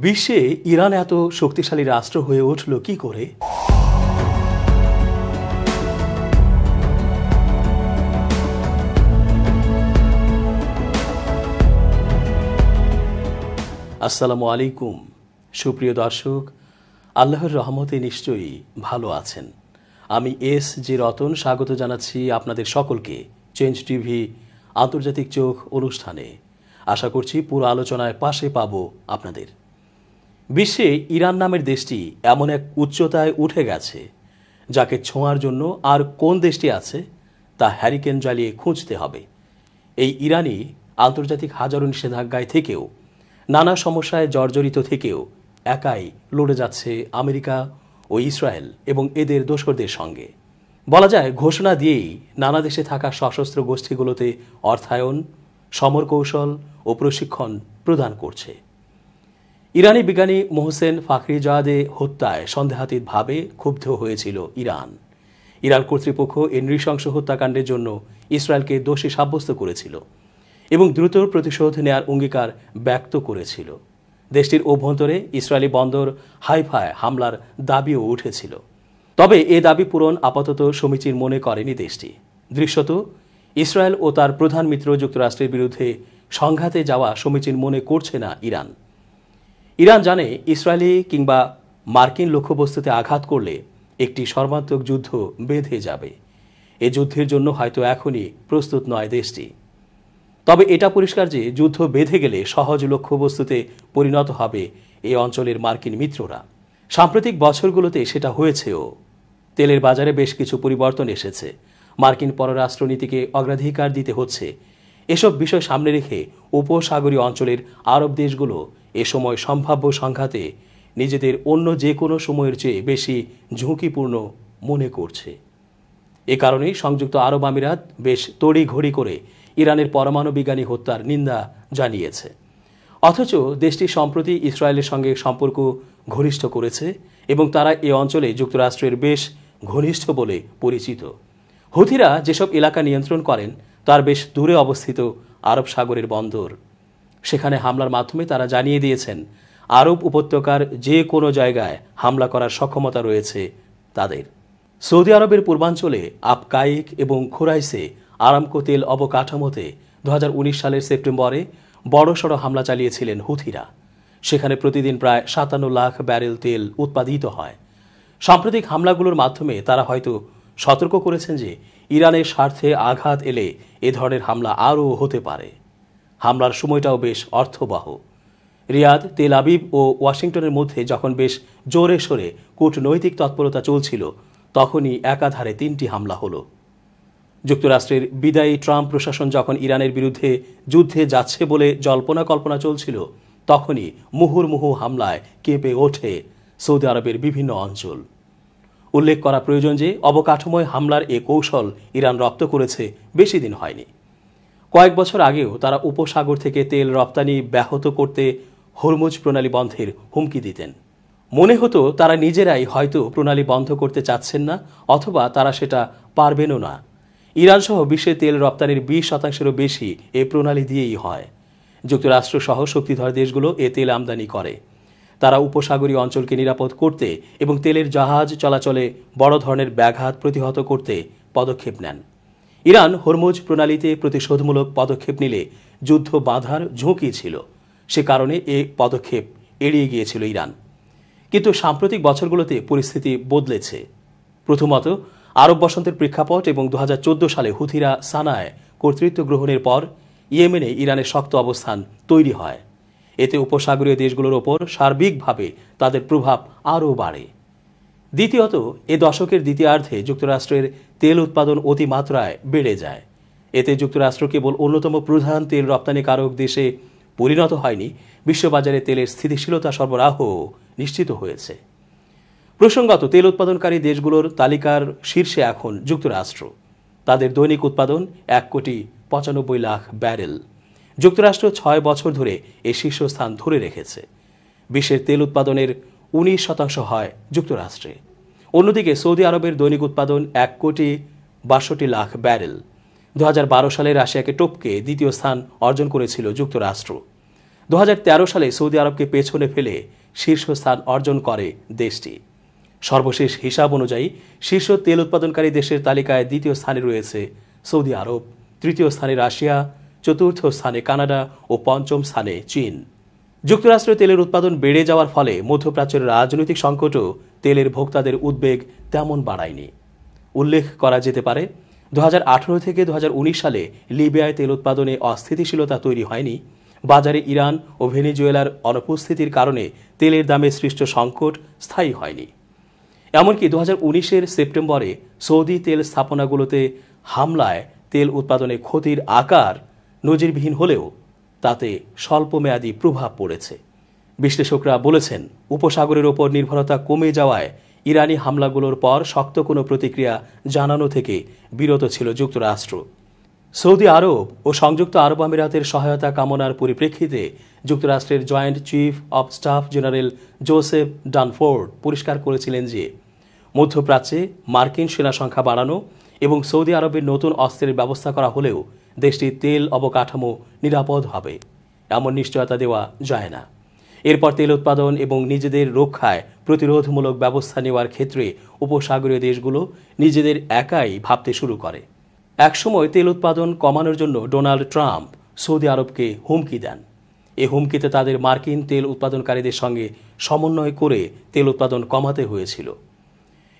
বিশ্বে ইরান এত শক্তিশালী রাষ্ট্র হয়ে উঠল কি করে? আসসালামু আলাইকুম সুপ্রিয় দর্শক, আল্লাহর রহমতে নিশ্চয়ই ভালো আছেন। আমি এস.জি. রতন স্বাগত জানাচ্ছি আপনাদের সকলকে চেঞ্জ টিভি আন্তর্জাতিক চোখ অনুষ্ঠানে। আশা করছি পুরো আলোচনায় পাশে পাবো আপনাদের। বিশ্বে ইরান নামের দেশটি এমন এক উচ্চতায় উঠে গেছে যাকে ছোঁয়ার জন্য আর কোন দেশটি আছে তা হ্যারিকেন জ্বালিয়ে খুঁজতে হবে। এই ইরানই আন্তর্জাতিক হাজারো নিষেধাজ্ঞায় থেকেও, নানা সমস্যায় জর্জরিত থেকেও একাই লড়ে যাচ্ছে আমেরিকা ও ইসরায়েল এবং এদের দোসরদের সঙ্গে। বলা যায় ঘোষণা দিয়েই নানা দেশে থাকা সশস্ত্র গোষ্ঠীগুলোতে অর্থায়ন, সমর কৌশল ও প্রশিক্ষণ প্রদান করছে। ইরানি বিজ্ঞানী মোহসেন ফাখরিজাদে হত্যায় সন্দেহাতীতভাবে ক্ষুব্ধ হয়েছিল ইরান। ইরান কর্তৃপক্ষ এই নৃশংস হত্যাকাণ্ডের জন্য ইসরায়েলকে দোষী সাব্যস্ত করেছিল এবং দ্রুত প্রতিশোধ নেয়ার অঙ্গীকার ব্যক্ত করেছিল। দেশটির অভ্যন্তরে ইসরায়েলি বন্দর হাইফায় হামলার দাবিও উঠেছিল। তবে এ দাবি পূরণ আপাতত সমীচীন মনে করেনি দেশটি। দৃশ্যত ইসরায়েল ও তার প্রধান মিত্র যুক্তরাষ্ট্রের বিরুদ্ধে সংঘাতে যাওয়া সমীচীন মনে করছে না ইরান। ইরান জানে ইসরায়েলি কিংবা মার্কিন লক্ষ্যবস্তুতে আঘাত করলে একটি সর্বাত্মক যুদ্ধ বেঁধে যাবে। এ যুদ্ধের জন্য হয়তো এখনই প্রস্তুত নয় দেশটি। তবে এটা পরিষ্কার যে যুদ্ধ বেঁধে গেলে সহজ লক্ষ্যবস্তুতে পরিণত হবে এই অঞ্চলের মার্কিন মিত্ররা। সাম্প্রতিক বছরগুলোতে সেটা হয়েছেও। তেলের বাজারে বেশ কিছু পরিবর্তন এসেছে। মার্কিন পররাষ্ট্রনীতিকে অগ্রাধিকার দিতে হচ্ছে। এসব বিষয় সামনে রেখে উপসাগরীয় অঞ্চলের আরব দেশগুলো এ সময় সম্ভাব্য সংঘাতে নিজেদের অন্য যে কোনো সময়ের চেয়ে বেশি ঝুঁকিপূর্ণ মনে করছে। এ কারণেই সংযুক্ত আরব আমিরাত বেশ তড়িঘড়ি করে ইরানের পরমাণু বিজ্ঞানী হত্যার নিন্দা জানিয়েছে। অথচ দেশটি সম্প্রতি ইসরায়েলের সঙ্গে সম্পর্ক ঘনিষ্ঠ করেছে এবং তারা এ অঞ্চলে যুক্তরাষ্ট্রের বেশ ঘনিষ্ঠ বলে পরিচিত। হুথিরা যেসব এলাকা নিয়ন্ত্রণ করেন তার বেশ দূরে অবস্থিত আরব সাগরের বন্দর। সেখানে হামলার মাধ্যমে তারা জানিয়ে দিয়েছেন আরব উপত্যকার যে কোনো জায়গায় হামলা করার সক্ষমতা রয়েছে তাদের। সৌদি আরবের পূর্বাঞ্চলে আপকাইক এবং খুরাইসে আরামকো তেল অবকাঠামোতে 2019 সালের সেপ্টেম্বরে বড়সড় হামলা চালিয়েছিলেন হুথিরা। সেখানে প্রতিদিন প্রায় 57 লাখ ব্যারেল তেল উৎপাদিত হয়। সাম্প্রতিক হামলাগুলোর মাধ্যমে তারা হয়তো সতর্ক করেছেন যে ইরানের স্বার্থে আঘাত এলে এ ধরনের হামলা আরও হতে পারে। হামলার সময়টাও বেশ অর্থবহ। রিয়াদ, তেল আবিব ও ওয়াশিংটনের মধ্যে যখন বেশ জোরে সোরে কূটনৈতিক তৎপরতা চলছিল তখনই একাধারে 3টি হামলা হলো। যুক্তরাষ্ট্রের বিদায়ী ট্রাম্প প্রশাসন যখন ইরানের বিরুদ্ধে যুদ্ধে যাচ্ছে বলে জল্পনা কল্পনা চলছিল তখনই মুহুর্মুহু হামলায় কেঁপে ওঠে সৌদি আরবের বিভিন্ন অঞ্চল। উল্লেখ করা প্রয়োজন যে অবকাঠামোয় হামলার এ কৌশল ইরান রপ্ত করেছে বেশি দিন হয়নি। কয়েক বছর আগেও তারা উপসাগর থেকে তেল রপ্তানি ব্যাহত করতে হরমুজ প্রণালী বন্ধের হুমকি দিতেন। মনে হতো তারা নিজেরাই হয়তো প্রণালী বন্ধ করতে চাচ্ছেন না, অথবা তারা সেটা পারবেনও না। ইরান সহ বিশ্বে তেল রপ্তানির 20% বেশি এ প্রণালী দিয়েই হয়। যুক্তরাষ্ট্র সহ শক্তিধর দেশগুলো এ তেল আমদানি করে। তারা উপসাগরীয় অঞ্চলকে নিরাপদ করতে এবং তেলের জাহাজ চলাচলে বড় ধরনের ব্যাঘাত প্রতিহত করতে পদক্ষেপ নেন। ইরান হরমুজ প্রণালীতে প্রতিশোধমূলক পদক্ষেপ নিলে যুদ্ধ বাঁধার ঝুঁকি ছিল। সে কারণে এ পদক্ষেপ এড়িয়ে গিয়েছিল ইরান। কিন্তু সাম্প্রতিক বছরগুলোতে পরিস্থিতি বদলেছে। প্রথমত আরব বসন্তের প্রেক্ষাপট এবং 2014 সালে হুথিরা সানায় কর্তৃত্ব গ্রহণের পর ইয়েমেনে ইরানের শক্ত অবস্থান তৈরি হয়। এতে উপসাগরীয় দেশগুলোর ওপর সার্বিকভাবে তাদের প্রভাব আরও বাড়ে। দ্বিতীয়ত এ দশকের দ্বিতীয়ার্ধে যুক্তরাষ্ট্রের তেল উৎপাদন অতিমাত্রায় বেড়ে যায়। এতে যুক্তরাষ্ট্র কেবল অন্যতম প্রধান তেল রপ্তানিকারক দেশে পরিণত হয়নি, বিশ্ববাজারে তেলের স্থিতিশীলতা সরবরাহ নিশ্চিত হয়েছে। প্রসঙ্গত তেল উৎপাদনকারী দেশগুলোর তালিকার শীর্ষে এখন যুক্তরাষ্ট্র। তাদের দৈনিক উৎপাদন 1,95,00,000 ব্যারেল। যুক্তরাষ্ট্র 6 বছর ধরে এই শীর্ষস্থান ধরে রেখেছে। বিশ্বের তেল উৎপাদনের 19% হয় যুক্তরাষ্ট্রে। অন্যদিকে সৌদি আরবের দৈনিক উৎপাদন 1,62,00,000 ব্যারেল। 2012 সালে রাশিয়াকে টপকে দ্বিতীয় স্থান অর্জন করেছিল যুক্তরাষ্ট্র। 2013 সালে সৌদি আরবকে পেছনে ফেলে শীর্ষস্থান অর্জন করে দেশটি। সর্বশেষ হিসাব অনুযায়ী শীর্ষ তেল উৎপাদনকারী দেশের তালিকায় দ্বিতীয় স্থানে রয়েছে সৌদি আরব, তৃতীয় স্থানে রাশিয়া, চতুর্থ স্থানে কানাডা ও পঞ্চম স্থানে চীন। যুক্তরাষ্ট্রে তেলের উৎপাদন বেড়ে যাওয়ার ফলে মধ্যপ্রাচ্যের রাজনৈতিক সংকটও তেলের ভোক্তাদের উদ্বেগ তেমন বাড়ায়নি। উল্লেখ করা যেতে পারে 2018 থেকে 2019 সালে লিবিয়ায় তেল উৎপাদনে অস্থিতিশীলতা তৈরি হয়নি। বাজারে ইরান ও ভেনেজুয়েলার অনুপস্থিতির কারণে তেলের দামে সৃষ্ট সংকট স্থায়ী হয়নি। এমনকি 2019-এর সেপ্টেম্বরে সৌদি তেল স্থাপনাগুলোতে হামলায় তেল উৎপাদনে ক্ষতির আকার নজিরবিহীন হলেও তাতে স্বল্পমেয়াদী প্রভাব পড়েছে। বিশ্লেষকরা বলেছেন, উপসাগরের ওপর নির্ভরতা কমে যাওয়ায় ইরানি হামলাগুলোর পর শক্ত কোনো প্রতিক্রিয়া জানানো থেকে বিরত ছিল যুক্তরাষ্ট্র। সৌদি আরব ও সংযুক্ত আরব আমিরাতের সহায়তা কামনার পরিপ্রেক্ষিতে যুক্তরাষ্ট্রের joint chief of staff general Joseph Dunford পরিষ্কার করেছিলেন যে মধ্যপ্রাচ্যে মার্কিন সেনা সংখ্যা বাড়ানো এবং সৌদি আরবের নতুন অস্ত্রের ব্যবস্থা করা হলেও দেশটির তেল অবকাঠামো নিরাপদ হবে এমন নিশ্চয়তা দেওয়া যায় না। এরপর তেল উৎপাদন এবং নিজেদের রক্ষায় প্রতিরোধমূলক ব্যবস্থা নেওয়ার ক্ষেত্রে উপসাগরীয় দেশগুলো নিজেদের একাই ভাবতে শুরু করে। একসময় তেল উৎপাদন কমানোর জন্য ডোনাল্ড ট্রাম্প সৌদি আরবকে হুমকি দেন। এই হুমকিতে তাদের মার্কিন তেল উৎপাদনকারীদের সঙ্গে সমন্বয় করে তেল উৎপাদন কমাতে হয়েছিল।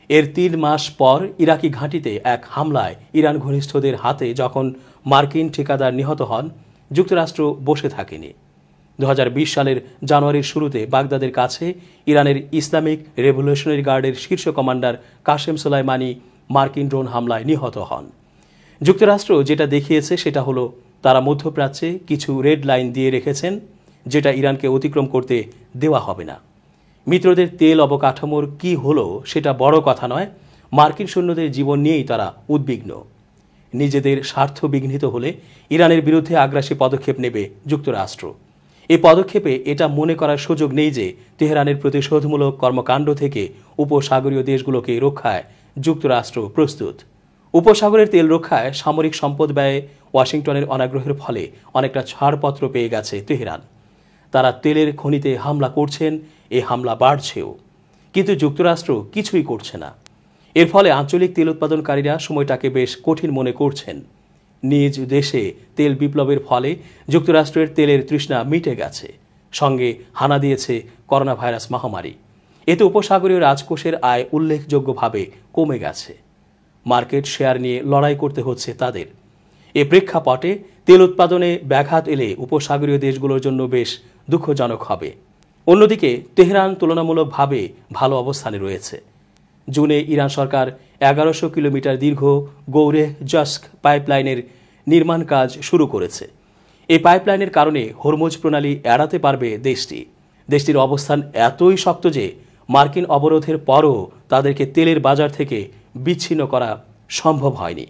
এর 3 মাস পর ইরাকি ঘাঁটিতে এক হামলায় ইরান ঘনিষ্ঠদের হাতে যখন মার্কিন ঠিকাদার নিহত হন, যুক্তরাষ্ট্র বসে থাকেনি। 2020 সালের জানুয়ারির শুরুতে বাগদাদের কাছে ইরানের ইসলামিক রেভলিউশনারি গার্ডের শীর্ষ কমান্ডার কাসেম সোলাইমানি মার্কিন ড্রোন হামলায় নিহত হন। যুক্তরাষ্ট্র যেটা দেখিয়েছে সেটা হলো তারা মধ্যপ্রাচ্যে কিছু রেড লাইন দিয়ে রেখেছেন, যেটা ইরানকে অতিক্রম করতে দেওয়া হবে না। মিত্রদের তেল অবকাঠামোর কি হলো সেটা বড় কথা নয়, মার্কিন সৈন্যদের জীবন নিয়েই তারা উদ্বিগ্ন। নিজেদের স্বার্থ বিঘ্নিত হলে ইরানের বিরুদ্ধে আগ্রাসী পদক্ষেপ নেবে যুক্তরাষ্ট্র। এই পদক্ষেপে এটা মনে করার সুযোগ নেই যে তেহরানের প্রতিশোধমূলক কর্মকাণ্ড থেকে উপসাগরীয় দেশগুলোকে রক্ষায় যুক্তরাষ্ট্র প্রস্তুত। উপসাগরের তেল রক্ষায় সামরিক সম্পদ ব্যয়ে ওয়াশিংটনের অনাগ্রহের ফলে অনেকটা ছাড়পত্র পেয়ে গেছে তেহরান। তারা তেলের খনিতে হামলা করছেন, এই হামলা বাড়ছেও, কিন্তু যুক্তরাষ্ট্র কিছুই করছে না। এর ফলে আঞ্চলিক তেল উৎপাদনকারীরা সময়টাকে বেশ কঠিন মনে করছেন। নিজ দেশে তেল বিপ্লবের ফলে যুক্তরাষ্ট্রের তেলের তৃষ্ণা মিটে গেছে, সঙ্গে হানা দিয়েছে করোনা ভাইরাস মহামারী। এতে উপসাগরীয় রাজকোষের আয় উল্লেখযোগ্যভাবে কমে গেছে। মার্কেট শেয়ার নিয়ে লড়াই করতে হচ্ছে তাদের। এ প্রেক্ষাপটে তেল উৎপাদনে ব্যাঘাত এলে উপসাগরীয় দেশগুলোর জন্য বেশ দুঃখজনক হবে। অন্যদিকে তেহরান তুলনামূলকভাবে ভালো অবস্থানে রয়েছে। জুনে ইরান সরকার 1100 কিলোমিটার দীর্ঘ গৌরে জস্ক পাইপলাইনের নির্মাণ কাজ শুরু করেছে। এই পাইপলাইনের কারণে হরমুজ প্রণালী এড়াতে পারবে দেশটি। দেশটির অবস্থান এতই শক্ত যে মার্কিন অবরোধের পরও তাদেরকে তেলের বাজার থেকে বিচ্ছিন্ন করা সম্ভব হয়নি।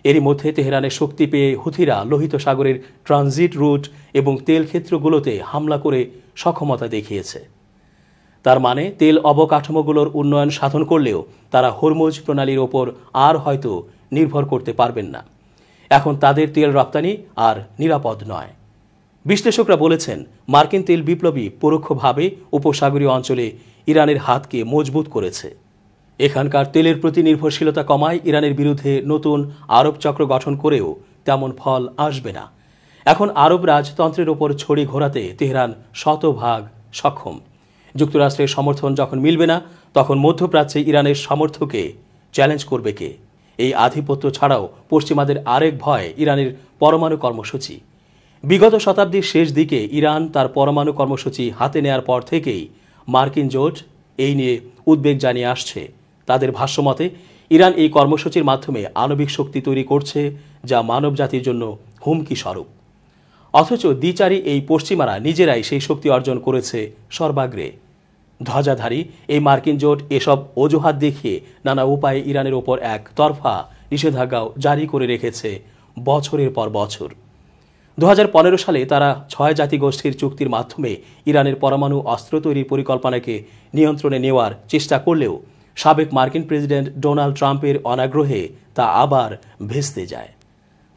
এরই মধ্যে তেহরানের শক্তি পেয়ে হুথিরা লোহিত সাগরের ট্রানজিট রুট এবং তেল ক্ষেত্রগুলোতে হামলা করে সক্ষমতা দেখিয়েছে। তার মানে তেল অবকাঠামোগুলোর উন্নয়ন সাধন করলেও তারা হরমুজ প্রণালীর ওপর আর হয়তো নির্ভর করতে পারবেন না। এখন তাদের তেল রপ্তানি আর নিরাপদ নয়। বিশ্লেষকরা বলেছেন, মার্কিন তেল বিপ্লবী পরোক্ষভাবে উপসাগরীয় অঞ্চলে ইরানের হাতকে মজবুত করেছে। এখানকার তেলের প্রতি নির্ভরশীলতা কমায় ইরানের বিরুদ্ধে নতুন আরব চক্র গঠন করেও তেমন ফল আসবে না। এখন আরব রাজতন্ত্রের ওপর ছড়ি ঘোরাতে তেহরান শতভাগ সক্ষম। যুক্তরাষ্ট্রের সমর্থন যখন মিলবে না, তখন মধ্যপ্রাচ্যে ইরানের সামর্থ্যকে চ্যালেঞ্জ করবে কে? এই আধিপত্য ছাড়াও পশ্চিমাদের আরেক ভয় ইরানের পরমাণু কর্মসূচি। বিগত শতাব্দীর শেষ দিকে ইরান তার পরমাণু কর্মসূচি হাতে নেয়ার পর থেকেই মার্কিন জোট এই নিয়ে উদ্বেগ জানিয়ে আসছে। তাদের ভাষ্যমতে ইরান এই কর্মসূচির মাধ্যমে আণবিক শক্তি তৈরি করছে, যা মানবজাতির জন্য হুমকি স্বরূপ। অথচ দ্বিচারী এই পশ্চিমারা নিজেরাই সেই শক্তি অর্জন করেছে সর্বাগ্রে। ধ্বজাধারী এই মার্কিন জোট এসব অজুহাত দেখিয়ে নানা উপায়ে ইরানের ওপর এক তরফা নিষেধাজ্ঞাও জারি করে রেখেছে বছরের পর বছর। 2015 সালে তারা 6 জাতিগোষ্ঠীর চুক্তির মাধ্যমে ইরানের পরমাণু অস্ত্র তৈরির পরিকল্পনাকে নিয়ন্ত্রণে নেওয়ার চেষ্টা করলেও সাবেক মার্কিন প্রেসিডেন্ট ডোনাল্ড ট্রাম্পের অনাগ্রহে তা আবার ভেস্তে যায়।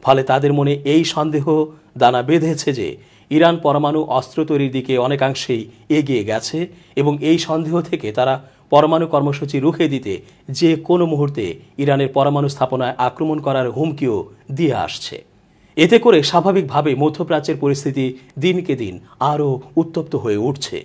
ফলে তাদের মনে এই সন্দেহ দানা বেঁধেছে যে ইরান পরমাণু অস্ত্র তৈরির দিকে অনেকাংশেই এগিয়ে গেছে এবং এই সন্দেহ থেকে তারা পরমাণু কর্মসূচি রুখে দিতে যে কোনো মুহূর্তে ইরানের পরমাণু স্থাপনায় আক্রমণ করার হুমকিও দিয়ে আসছে। এতে করে স্বাভাবিকভাবে মধ্যপ্রাচ্যের পরিস্থিতি দিনকে দিন আরও উত্তপ্ত হয়ে উঠছে।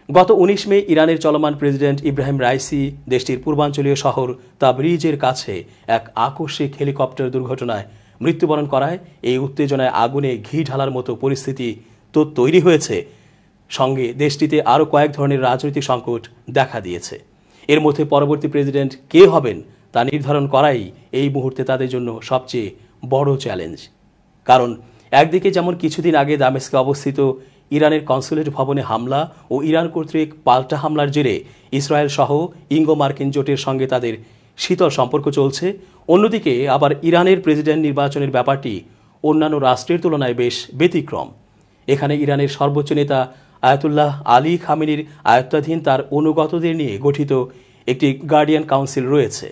গত 19 মে ইরানের চলমান প্রেসিডেন্ট ইব্রাহিম রাইসি দেশটির পূর্বাঞ্চলীয় শহর তাবরিজের কাছে এক আকস্মিক হেলিকপ্টার দুর্ঘটনায় মৃত্যুবরণ করায় এই উত্তেজনায় আগুনে ঘি ঢালার মতো পরিস্থিতি তো তৈরি হয়েছে, সঙ্গে দেশটিতে আরও কয়েক ধরনের রাজনৈতিক সংকট দেখা দিয়েছে। এর মধ্যে পরবর্তী প্রেসিডেন্ট কে হবেন তা নির্ধারণ করাই এই মুহূর্তে তাদের জন্য সবচেয়ে বড় চ্যালেঞ্জ। কারণ একদিকে যেমন কিছুদিন আগে দামেস্কে অবস্থিত ইরানের কনসুলেট ভবনে হামলা ও ইরান কর্তৃক পাল্টা হামলার জেরে ইসরায়েল সহ ইঙ্গো মার্কিন জোটের সঙ্গে তাদের শীতল সম্পর্ক চলছে, অন্যদিকে আবার ইরানের প্রেসিডেন্ট নির্বাচনের ব্যাপারটি অন্যান্য রাষ্ট্রের তুলনায় বেশ ব্যতিক্রম। এখানে ইরানের সর্বোচ্চ নেতা আয়াতুল্লাহ আলী খামেনির আয়ত্তাধীন তার অনুগতদের নিয়ে গঠিত একটি গার্ডিয়ান কাউন্সিল রয়েছে,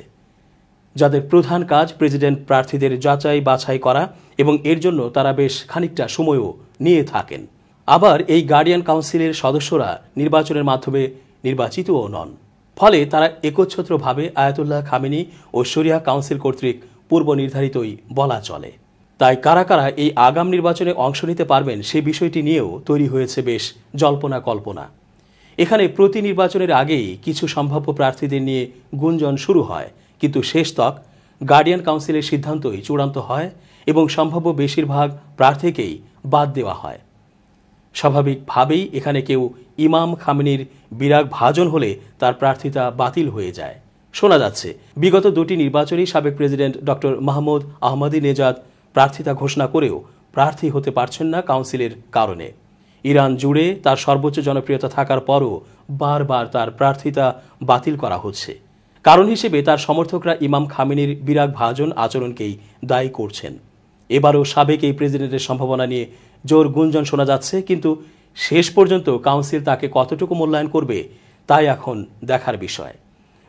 যাদের প্রধান কাজ প্রেসিডেন্ট প্রার্থীদের যাচাই বাছাই করা এবং এর জন্য তারা বেশ খানিকটা সময়ও নিয়ে থাকেন। আবার এই গার্ডিয়ান কাউন্সিলের সদস্যরা নির্বাচনের মাধ্যমে নির্বাচিতও নন, ফলে তারা একচ্ছত্রভাবে আয়াতুল্লাহ খামেনি ও শরিয়া কাউন্সিল কর্তৃক পূর্ব নির্ধারিতই বলা চলে। তাই কারা কারা এই আগাম নির্বাচনে অংশ নিতে পারবেন সে বিষয়টি নিয়েও তৈরি হয়েছে বেশ জল্পনা কল্পনা। এখানে প্রতি নির্বাচনের আগেই কিছু সম্ভাব্য প্রার্থীদের নিয়ে গুঞ্জন শুরু হয়, কিন্তু শেষ তক গার্ডিয়ান কাউন্সিলের সিদ্ধান্তই চূড়ান্ত হয় এবং সম্ভাব্য বেশিরভাগ প্রার্থীকেই বাদ দেওয়া হয়। স্বাভাবিকভাবেই এখানে কেউ ইমাম খামেনির বিরাগ ভাজন হলে তার প্রার্থিতা বাতিল হয়ে যায়। শোনা যাচ্ছে বিগত দুটি নির্বাচনেই সাবেক প্রেসিডেন্ট ডক্টর মাহমুদ আহমদিনেজাদ প্রার্থিতা ঘোষণা করেও প্রার্থী হতে পারছেন না কাউন্সিলের কারণে। ইরান জুড়ে তার সর্বোচ্চ জনপ্রিয়তা থাকার পরও বারবার তার প্রার্থিতা বাতিল করা হচ্ছে। কারণ হিসেবে তার সমর্থকরা ইমাম খামেনির বিরাগ ভাজন আচরণকেই দায়ী করছেন। এবারও সাবেক এই প্রেসিডেন্টের সম্ভাবনা নিয়ে জোর গুঞ্জন শোনা যাচ্ছে, কিন্তু শেষ পর্যন্ত কাউন্সিল তাকে কতটুকু মূল্যায়ন করবে তাই এখন দেখার বিষয়।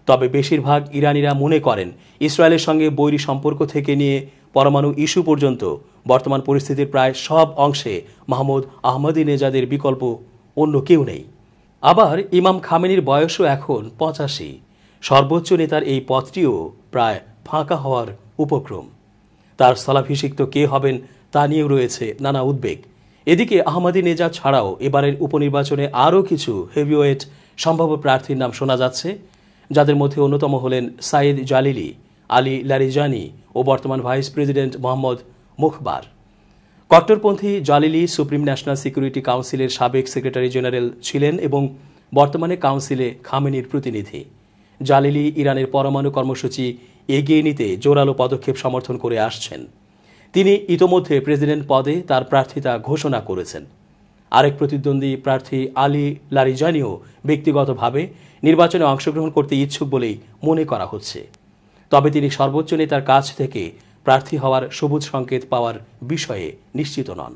তবে বেশিরভাগ ইরানিরা মনে করেন ইসরায়েলের সঙ্গে বৈরী সম্পর্ক থেকে নিয়ে পরমাণু ইস্যু পর্যন্ত বর্তমান পরিস্থিতির প্রায় সব অংশে মাহমুদ আহমদিনেজাদের বিকল্প অন্য কেউ নেই। আবার ইমাম খামেনির বয়সও এখন 85। সর্বোচ্চ নেতার এই পদটিও প্রায় ফাঁকা হওয়ার উপক্রম। তার স্থলাভিষিক্ত কে হবেন তা নিয়েও রয়েছে নানা উদ্বেগ। এদিকে আহমদিনেজাদ ছাড়াও এবারের উপনির্বাচনে আরও কিছু হেভিওয়েট সম্ভাব্য প্রার্থীর নাম শোনা যাচ্ছে, যাদের মধ্যে অন্যতম হলেন সাইদ জালিলি, আলী লারিজানি ও বর্তমান ভাইস প্রেসিডেন্ট মোহাম্মদ মুখবার। কট্টরপন্থী জালিলি সুপ্রিম ন্যাশনাল সিকিউরিটি কাউন্সিলের সাবেক সেক্রেটারি জেনারেল ছিলেন এবং বর্তমানে কাউন্সিলে খামেনির প্রতিনিধি। জালিলি ইরানের পরমাণু কর্মসূচি এগিয়ে নিতে জোরালো পদক্ষেপ সমর্থন করে আসছেন। তিনি ইতোমধ্যে প্রেসিডেন্ট পদে তার প্রার্থিতা ঘোষণা করেছেন। আরেক প্রতিদ্বন্দ্বী প্রার্থী আলী লারিজানিও ব্যক্তিগতভাবে নির্বাচনে অংশগ্রহণ করতে ইচ্ছুক বলেই মনে করা হচ্ছে। তবে তিনি সর্বোচ্চ নেতার কাছ থেকে প্রার্থী হওয়ার সবুজ সংকেত পাওয়ার বিষয়ে নিশ্চিত নন।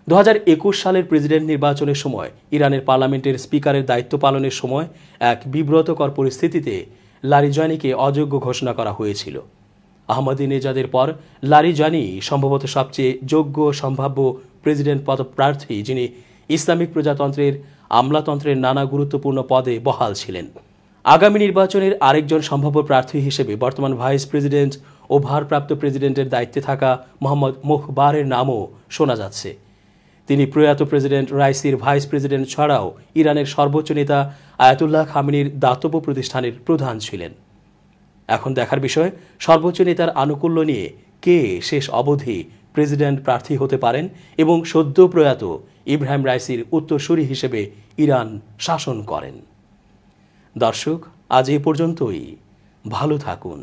2021 সালের প্রেসিডেন্ট নির্বাচনের সময় ইরানের পার্লামেন্টের স্পিকারের দায়িত্ব পালনের সময় এক বিব্রতকর পরিস্থিতিতে লারিজানিকে অযোগ্য ঘোষণা করা হয়েছিল। আহমদিনেজাদের পর লারিজানি সম্ভবত সবচেয়ে যোগ্য সম্ভাব্য প্রেসিডেন্ট পদপ্রার্থী, যিনি ইসলামিক প্রজাতন্ত্রের আমলাতন্ত্রের নানা গুরুত্বপূর্ণ পদে বহাল ছিলেন। আগামী নির্বাচনের আরেকজন সম্ভাব্য প্রার্থী হিসেবে বর্তমান ভাইস প্রেসিডেন্ট ও ভারপ্রাপ্ত প্রেসিডেন্টের দায়িত্বে থাকা মোহাম্মদ মুখবারের নামও শোনা যাচ্ছে। তিনি প্রয়াত প্রেসিডেন্ট রাইসির ভাইস প্রেসিডেন্ট ছাড়াও ইরানের সর্বোচ্চ নেতা আয়াতুল্লাহ খামেনির দাতব্য প্রতিষ্ঠানের প্রধান ছিলেন। এখন দেখার বিষয় সর্বোচ্চ নেতার আনুকূল্য নিয়ে কে শেষ অবধি প্রেসিডেন্ট প্রার্থী হতে পারেন এবং সদ্য প্রয়াত ইব্রাহিম রাইসির উত্তরসূরি হিসেবে ইরান শাসন করেন। দর্শক, আজ এই পর্যন্তই। ভালো থাকুন।